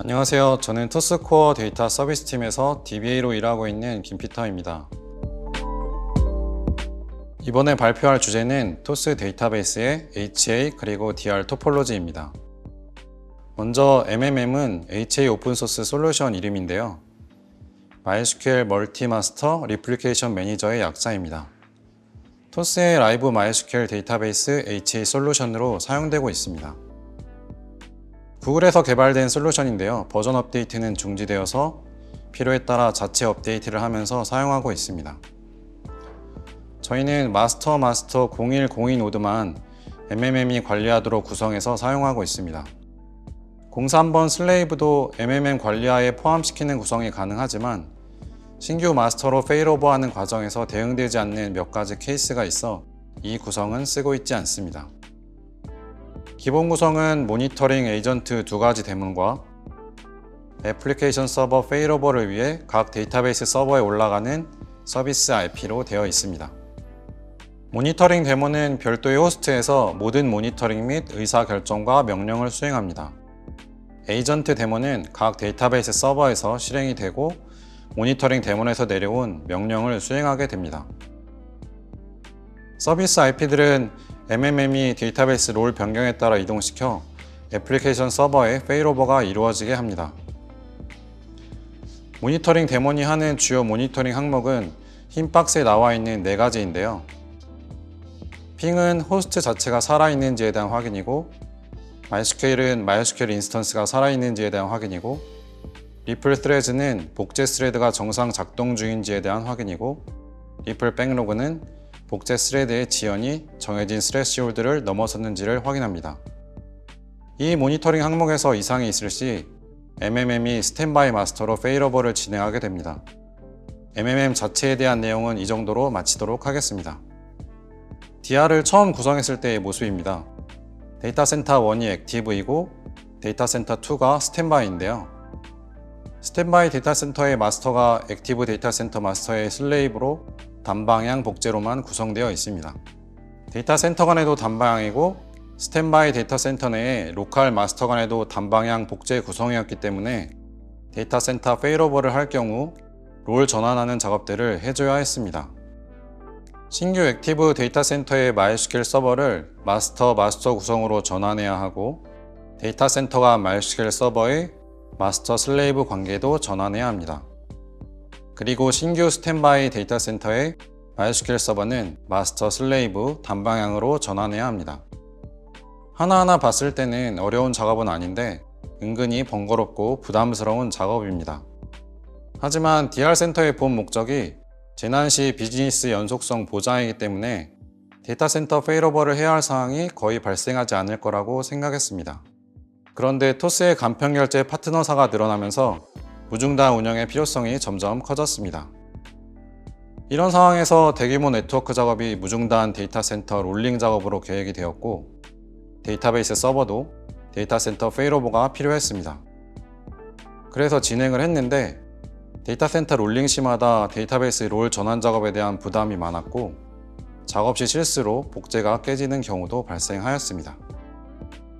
안녕하세요. 저는 토스코어 데이터 서비스 팀에서 DBA로 일하고 있는 김피터입니다. 이번에 발표할 주제는 토스 데이터베이스의 HA 그리고 DR 토폴로지입니다. 먼저 MMM은 HA 오픈소스 솔루션 이름인데요. MySQL 멀티 마스터 리플리케이션 매니저의 약자입니다. 토스의 라이브 MySQL 데이터베이스 HA 솔루션으로 사용되고 있습니다. 구글에서 개발된 솔루션인데요. 버전 업데이트는 중지되어서 필요에 따라 자체 업데이트를 하면서 사용하고 있습니다. 저희는 마스터 0102 노드만 MMM이 관리하도록 구성해서 사용하고 있습니다. 03번 슬레이브도 MMM 관리하에 포함시키는 구성이 가능하지만 신규 마스터로 페일오버하는 과정에서 대응되지 않는 몇 가지 케이스가 있어 이 구성은 쓰고 있지 않습니다. 기본 구성은 모니터링 에이전트 두 가지 대문과 애플리케이션 서버 페일오버를 위해 각 데이터베이스 서버에 올라가는 서비스 IP로 되어 있습니다. 모니터링 데모는 별도의 호스트에서 모든 모니터링 및 의사결정과 명령을 수행합니다. 에이전트 데모는 각 데이터베이스 서버에서 실행이 되고 모니터링 데몬에서 내려온 명령을 수행하게 됩니다. 서비스 IP들은 MMM이 데이터베이스 롤 변경에 따라 이동시켜 애플리케이션 서버에 페일오버가 이루어지게 합니다. 모니터링 데몬이 하는 주요 모니터링 항목은 흰 박스에 나와 있는 네 가지인데요. 핑은 호스트 자체가 살아있는지에 대한 확인이고, MySQL은 MySQL 인스턴스가 살아있는지에 대한 확인이고, 리플 스레드는 복제 스레드가 정상 작동 중인지에 대한 확인이고, 리플 백로그는 복제 스레드의 지연이 정해진 스레시홀드를 넘어섰는지를 확인합니다. 이 모니터링 항목에서 이상이 있을 시 MMM이 스탠바이 마스터로 페일오버를 진행하게 됩니다. MMM 자체에 대한 내용은 이 정도로 마치도록 하겠습니다. DR을 처음 구성했을 때의 모습입니다. 데이터 센터 1이 액티브이고 데이터 센터 2가 스탠바이인데요. 스탠바이 데이터 센터의 마스터가 액티브 데이터 센터 마스터의 슬레이브로 단방향 복제로만 구성되어 있습니다. 데이터 센터 간에도 단방향이고 스탠바이 데이터 센터 내에 로컬 마스터 간에도 단방향 복제 구성이었기 때문에 데이터 센터 페일오버를 할 경우 롤 전환하는 작업들을 해줘야 했습니다. 신규 액티브 데이터 센터의 MySQL 서버를 마스터 구성으로 전환해야 하고 데이터 센터가 MySQL 서버의 마스터 슬레이브 관계도 전환해야 합니다. 그리고 신규 스탠바이 데이터 센터의 MySQL 서버는 마스터 슬레이브 단방향으로 전환해야 합니다. 하나하나 봤을 때는 어려운 작업은 아닌데 은근히 번거롭고 부담스러운 작업입니다. 하지만 DR 센터의 본 목적이 재난 시 비즈니스 연속성 보장이기 때문에 데이터 센터 페일오버를 해야 할 상황이 거의 발생하지 않을 거라고 생각했습니다. 그런데 토스의 간편결제 파트너사가 늘어나면서 무중단 운영의 필요성이 점점 커졌습니다. 이런 상황에서 대규모 네트워크 작업이 무중단 데이터 센터 롤링 작업으로 계획이 되었고 데이터베이스 서버도 데이터 센터 페일오버가 필요했습니다. 그래서 진행을 했는데 데이터 센터 롤링 시마다 데이터베이스 롤 전환 작업에 대한 부담이 많았고 작업 시 실수로 복제가 깨지는 경우도 발생하였습니다.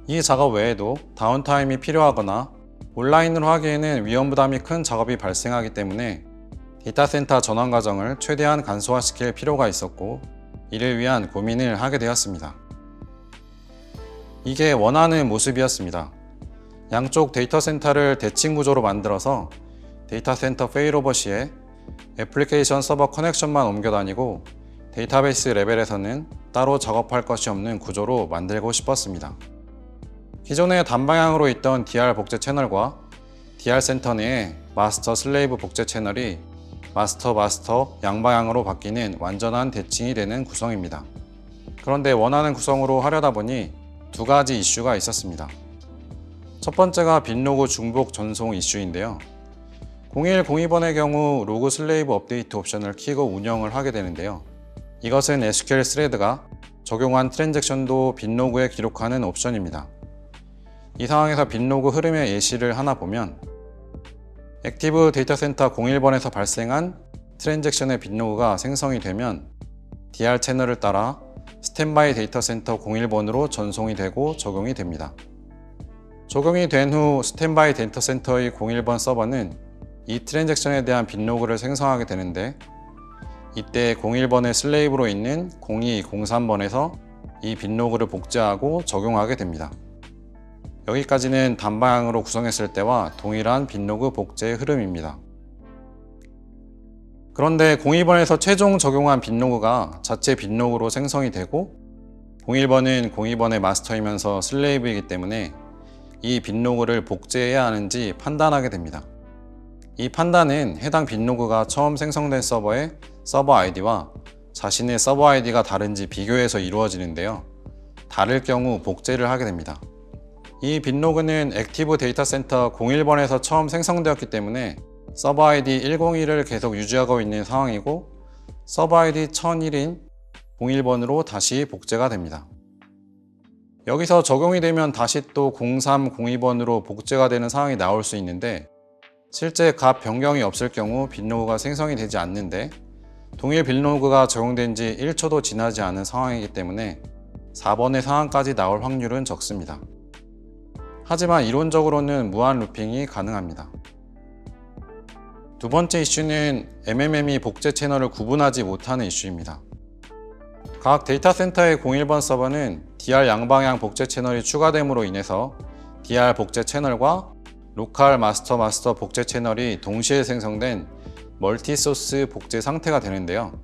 이 작업 외에도 다운타임이 필요하거나 온라인으로 하기에는 위험 부담이 큰 작업이 발생하기 때문에 데이터 센터 전환 과정을 최대한 간소화시킬 필요가 있었고 이를 위한 고민을 하게 되었습니다. 이게 원하는 모습이었습니다. 양쪽 데이터 센터를 대칭 구조로 만들어서 데이터 센터 페일오버 시에 애플리케이션 서버 커넥션만 옮겨 다니고 데이터베이스 레벨에서는 따로 작업할 것이 없는 구조로 만들고 싶었습니다. 기존에 단방향으로 있던 DR 복제 채널과 DR 센터 내에 마스터 슬레이브 복제 채널이 마스터 양방향으로 바뀌는 완전한 대칭이 되는 구성입니다. 그런데 원하는 구성으로 하려다 보니 두 가지 이슈가 있었습니다. 첫 번째가 빈로그 중복 전송 이슈인데요. 0102번의 경우 로그 슬레이브 업데이트 옵션을 켜고 운영을 하게 되는데요. 이것은 SQL 스레드가 적용한 트랜잭션도 빈로그에 기록하는 옵션입니다. 이 상황에서 빈로그 흐름의 예시를 하나 보면 액티브 데이터 센터 01번에서 발생한 트랜잭션의 빈로그가 생성이 되면 DR 채널을 따라 스탠바이 데이터 센터 01번으로 전송이 되고 적용이 됩니다. 적용이 된 후 스탠바이 데이터 센터의 01번 서버는 이 트랜잭션에 대한 빗로그를 생성하게 되는데, 이때 01번의 슬레이브로 있는 02, 03번에서 이 빗로그를 복제하고 적용하게 됩니다. 여기까지는 단방향으로 구성했을 때와 동일한 빗로그 복제의 흐름입니다. 그런데 02번에서 최종 적용한 빗로그가 자체 빗로그로 생성이 되고 01번은 02번의 마스터이면서 슬레이브이기 때문에 이 빗로그를 복제해야 하는지 판단하게 됩니다. 이 판단은 해당 빗로그가 처음 생성된 서버의 서버 아이디와 자신의 서버 아이디가 다른지 비교해서 이루어지는데요. 다를 경우 복제를 하게 됩니다. 이 빗로그는 액티브 데이터 센터 01번에서 처음 생성되었기 때문에 서버 아이디 101을 계속 유지하고 있는 상황이고, 서버 아이디 1001인 01번으로 다시 복제가 됩니다. 여기서 적용이 되면 다시 또 03, 02번으로 복제가 되는 상황이 나올 수 있는데, 실제 값 변경이 없을 경우 빗로그가 생성이 되지 않는데, 동일 빗로그가 적용된 지 1초도 지나지 않은 상황이기 때문에 4번의 상황까지 나올 확률은 적습니다. 하지만 이론적으로는 무한 루핑이 가능합니다. 두 번째 이슈는 MMM이 복제 채널을 구분하지 못하는 이슈입니다. 각 데이터 센터의 01번 서버는 DR 양방향 복제 채널이 추가됨으로 인해서 DR 복제 채널과 로컬 마스터 복제 채널이 동시에 생성된 멀티소스 복제 상태가 되는데요.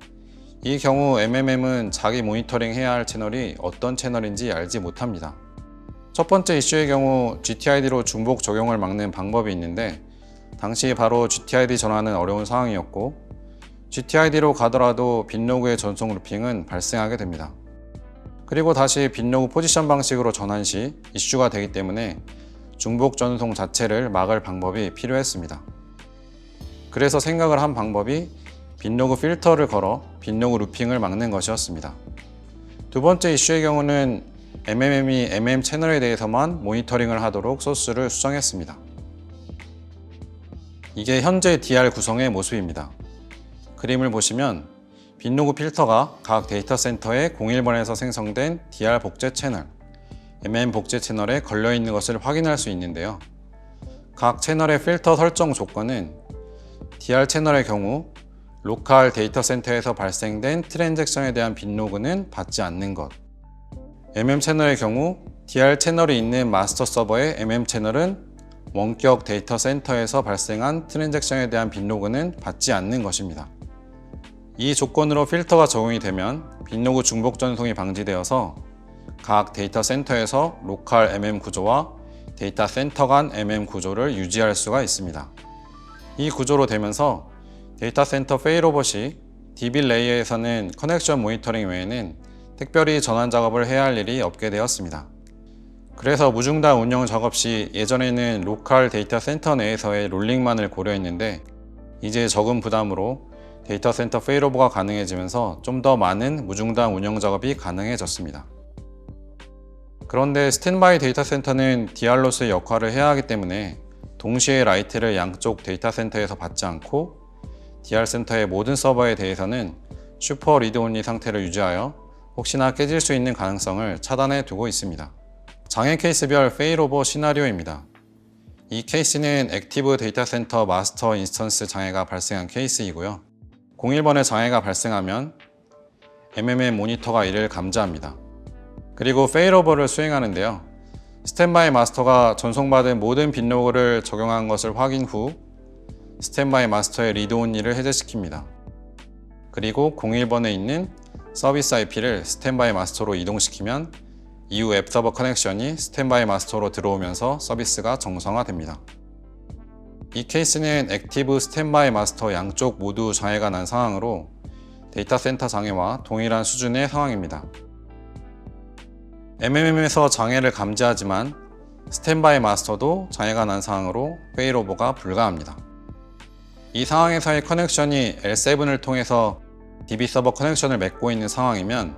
이 경우 MMM은 자기 모니터링 해야 할 채널이 어떤 채널인지 알지 못합니다. 첫 번째 이슈의 경우 GTID로 중복 적용을 막는 방법이 있는데, 당시 바로 GTID 전환은 어려운 상황이었고, GTID로 가더라도 빗로그의 전송 루핑은 발생하게 됩니다. 그리고 다시 빗로그 포지션 방식으로 전환 시 이슈가 되기 때문에 중복 전송 자체를 막을 방법이 필요했습니다. 그래서 생각을 한 방법이 빗로그 필터를 걸어 빗로그 루핑을 막는 것이었습니다. 두 번째 이슈의 경우는 MMM이 MM 채널에 대해서만 모니터링을 하도록 소스를 수정했습니다. 이게 현재 DR 구성의 모습입니다. 그림을 보시면 빗로그 필터가 각 데이터 센터의 01번에서 생성된 DR 복제 채널, MM 복제 채널에 걸려 있는 것을 확인할 수 있는데요. 각 채널의 필터 설정 조건은 DR 채널의 경우 로컬 데이터 센터에서 발생된 트랜잭션에 대한 빗로그는 받지 않는 것, MM 채널의 경우 DR 채널이 있는 마스터 서버의 MM 채널은 원격 데이터 센터에서 발생한 트랜잭션에 대한 빗로그는 받지 않는 것입니다. 이 조건으로 필터가 적용이 되면 빗로그 중복 전송이 방지되어서 각 데이터 센터에서 로컬 MM 구조와 데이터 센터 간 MM 구조를 유지할 수가 있습니다. 이 구조로 되면서 데이터 센터 페일오버 시 DB 레이어에서는 커넥션 모니터링 외에는 특별히 전환 작업을 해야 할 일이 없게 되었습니다. 그래서 무중단 운영 작업 시 예전에는 로컬 데이터 센터 내에서의 롤링만을 고려했는데, 이제 적은 부담으로 데이터 센터 페일오버가 가능해지면서 좀 더 많은 무중단 운영 작업이 가능해졌습니다. 그런데 스탠바이 데이터 센터는 DR로서의 역할을 해야 하기 때문에 동시에 라이트를 양쪽 데이터 센터에서 받지 않고 DR 센터의 모든 서버에 대해서는 슈퍼 리드 온리 상태를 유지하여 혹시나 깨질 수 있는 가능성을 차단해 두고 있습니다. 장애 케이스별 페일오버 시나리오입니다. 이 케이스는 액티브 데이터 센터 마스터 인스턴스 장애가 발생한 케이스이고요. 01번의 장애가 발생하면 MMM 모니터가 이를 감지합니다. 그리고 페일오버를 수행하는데요. 스탠바이 마스터가 전송받은 모든 빗로그를 적용한 것을 확인 후 스탠바이 마스터의 리드 온리를 해제시킵니다. 그리고 01번에 있는 서비스 IP를 스탠바이 마스터로 이동시키면 이후 앱 서버 커넥션이 스탠바이 마스터로 들어오면서 서비스가 정상화됩니다. 이 케이스는 액티브 스탠바이 마스터 양쪽 모두 장애가 난 상황으로 데이터 센터 장애와 동일한 수준의 상황입니다. MMM에서 장애를 감지하지만 스탠바이 마스터도 장애가 난 상황으로 페일오버가 불가합니다. 이 상황에서의 커넥션이 L7을 통해서 DB 서버 커넥션을 맺고 있는 상황이면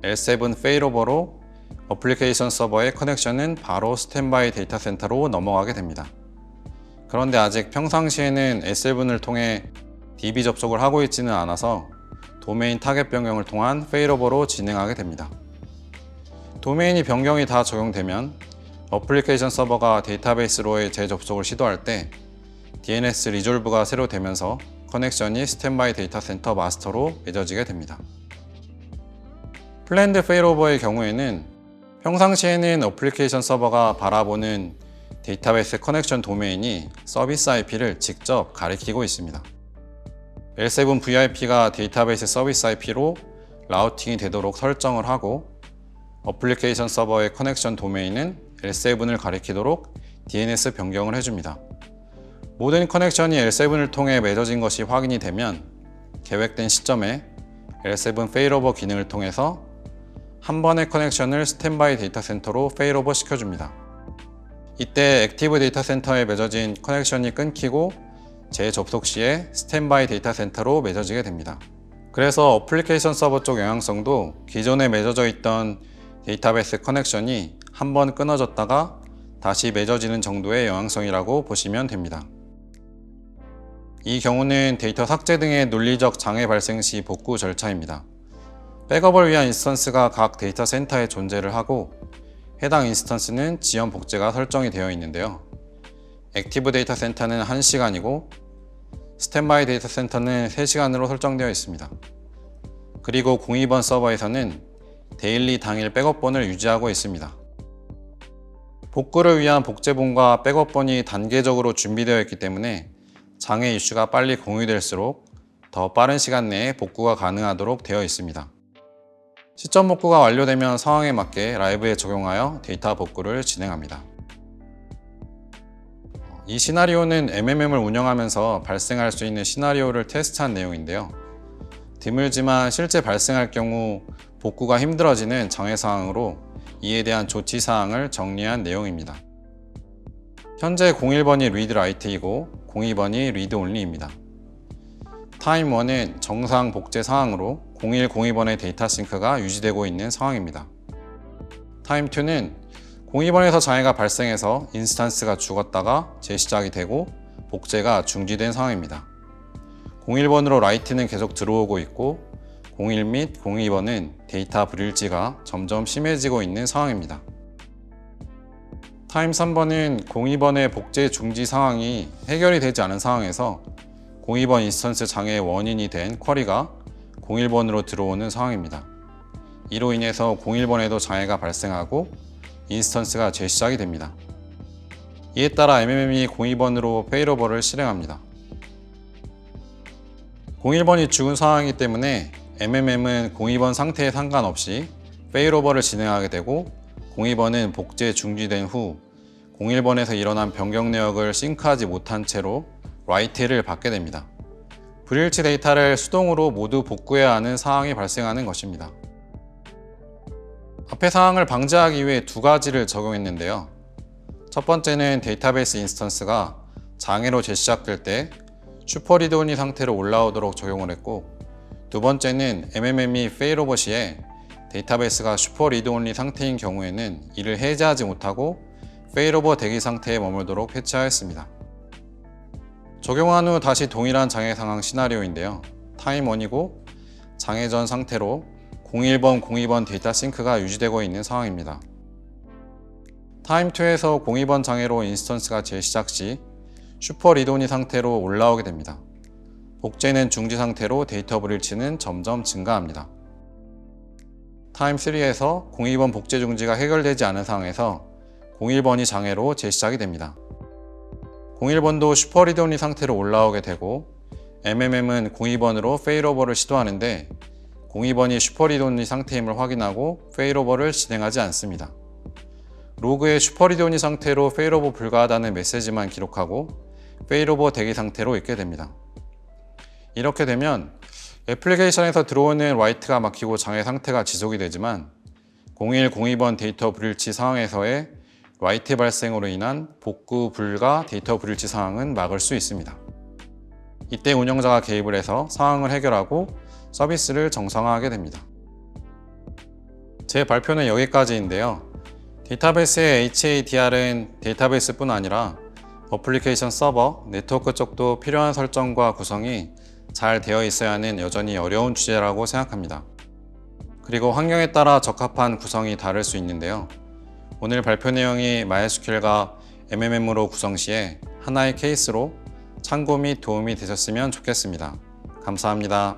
L7 페일오버로 어플리케이션 서버의 커넥션은 바로 스탠바이 데이터 센터로 넘어가게 됩니다. 그런데 아직 평상시에는 L7을 통해 DB 접속을 하고 있지는 않아서 도메인 타겟 변경을 통한 페일오버로 진행하게 됩니다. 도메인이 변경이 다 적용되면 어플리케이션 서버가 데이터베이스로의 재접속을 시도할 때 DNS 리졸브가 새로 되면서 커넥션이 스탠바이 데이터 센터 마스터로 맺어지게 됩니다. 플랜드 페일오버의 경우에는 평상시에는 어플리케이션 서버가 바라보는 데이터베이스 커넥션 도메인이 서비스 IP를 직접 가리키고 있습니다. L7 VIP가 데이터베이스 서비스 IP로 라우팅이 되도록 설정을 하고 어플리케이션 서버의 커넥션 도메인은 L7을 가리키도록 DNS 변경을 해줍니다. 모든 커넥션이 L7을 통해 맺어진 것이 확인이 되면 계획된 시점에 L7 페일오버 기능을 통해서 한 번의 커넥션을 스탠바이 데이터 센터로 페일오버 시켜줍니다. 이때 액티브 데이터 센터에 맺어진 커넥션이 끊기고 재접속 시에 스탠바이 데이터 센터로 맺어지게 됩니다. 그래서 어플리케이션 서버 쪽 영향성도 기존에 맺어져 있던 데이터베이스 커넥션이 한 번 끊어졌다가 다시 맺어지는 정도의 영향성이라고 보시면 됩니다. 이 경우는 데이터 삭제 등의 논리적 장애 발생 시 복구 절차입니다. 백업을 위한 인스턴스가 각 데이터 센터에 존재를 하고 해당 인스턴스는 지연 복제가 설정이 되어 있는데요. 액티브 데이터 센터는 1시간이고 스탠바이 데이터 센터는 3시간으로 설정되어 있습니다. 그리고 02번 서버에서는 데일리 당일 백업본을 유지하고 있습니다. 복구를 위한 복제본과 백업본이 단계적으로 준비되어 있기 때문에 장애 이슈가 빨리 공유될수록 더 빠른 시간 내에 복구가 가능하도록 되어 있습니다. 시점 복구가 완료되면 상황에 맞게 라이브에 적용하여 데이터 복구를 진행합니다. 이 시나리오는 MMM을 운영하면서 발생할 수 있는 시나리오를 테스트한 내용인데요. 드물지만 실제 발생할 경우 복구가 힘들어지는 장애 사항으로 이에 대한 조치 사항을 정리한 내용입니다. 현재 01번이 read write이고 02번이 read only입니다. 타임 1은 정상 복제 상황으로 0102번의 데이터 싱크가 유지되고 있는 상황입니다. 타임 2는 02번에서 장애가 발생해서 인스턴스가 죽었다가 재시작이 되고 복제가 중지된 상황입니다. 01번으로 write는 계속 들어오고 있고 01 및 02번은 데이터 불일치가 점점 심해지고 있는 상황입니다. 타임 3번은 02번의 복제 중지 상황이 해결이 되지 않은 상황에서 02번 인스턴스 장애의 원인이 된 쿼리가 01번으로 들어오는 상황입니다. 이로 인해서 01번에도 장애가 발생하고 인스턴스가 재시작이 됩니다. 이에 따라 MMM이 02번으로 페일오버를 실행합니다. 01번이 죽은 상황이기 때문에 MMM은 02번 상태에 상관없이 페일오버를 진행하게 되고 02번은 복제 중지된 후 01번에서 일어난 변경 내역을 싱크하지 못한 채로 write를 받게 됩니다. 불일치 데이터를 수동으로 모두 복구해야 하는 상황이 발생하는 것입니다. 앞의 상황을 방지하기 위해 두 가지를 적용했는데요. 첫 번째는 데이터베이스 인스턴스가 장애로 재시작될 때 슈퍼 리드 온리 상태로 올라오도록 적용을 했고, 두 번째는 MMM이 페일오버 시에 데이터베이스가 슈퍼 리드 온리 상태인 경우에는 이를 해제하지 못하고 페일오버 대기 상태에 머물도록 해체하였습니다. 적용한 후 다시 동일한 장애 상황 시나리오인데요. 타임 1이고 장애 전 상태로 01번, 02번 데이터 싱크가 유지되고 있는 상황입니다. 타임 2에서 02번 장애로 인스턴스가 재시작 시 슈퍼 리드 온리 상태로 올라오게 됩니다. 복제는 중지 상태로 데이터 불일치는 점점 증가합니다. 타임 3에서 02번 복제 중지가 해결되지 않은 상황에서 01번이 장애로 재시작이 됩니다. 01번도 슈퍼 리드 온리 상태로 올라오게 되고 MMM은 02번으로 페일오버를 시도하는데 02번이 슈퍼 리드 온리 상태임을 확인하고 페일오버를 진행하지 않습니다. 로그에 슈퍼 리드 온리 상태로 페일오버 불가하다는 메시지만 기록하고 페일오버 대기 상태로 있게 됩니다. 이렇게 되면 애플리케이션에서 들어오는 write가 막히고 장애 상태가 지속이 되지만 01, 02번 데이터 불일치 상황에서의 write 발생으로 인한 복구 불가 데이터 불일치 상황은 막을 수 있습니다. 이때 운영자가 개입을 해서 상황을 해결하고 서비스를 정상화하게 됩니다. 제 발표는 여기까지인데요. 데이터베이스의 HADR은 데이터베이스뿐 아니라 어플리케이션 서버, 네트워크 쪽도 필요한 설정과 구성이 잘 되어 있어야 하는 여전히 어려운 주제라고 생각합니다. 그리고 환경에 따라 적합한 구성이 다를 수 있는데요. 오늘 발표 내용이 MySQL과 MMM으로 구성 시에 하나의 케이스로 참고 및 도움이 되셨으면 좋겠습니다. 감사합니다.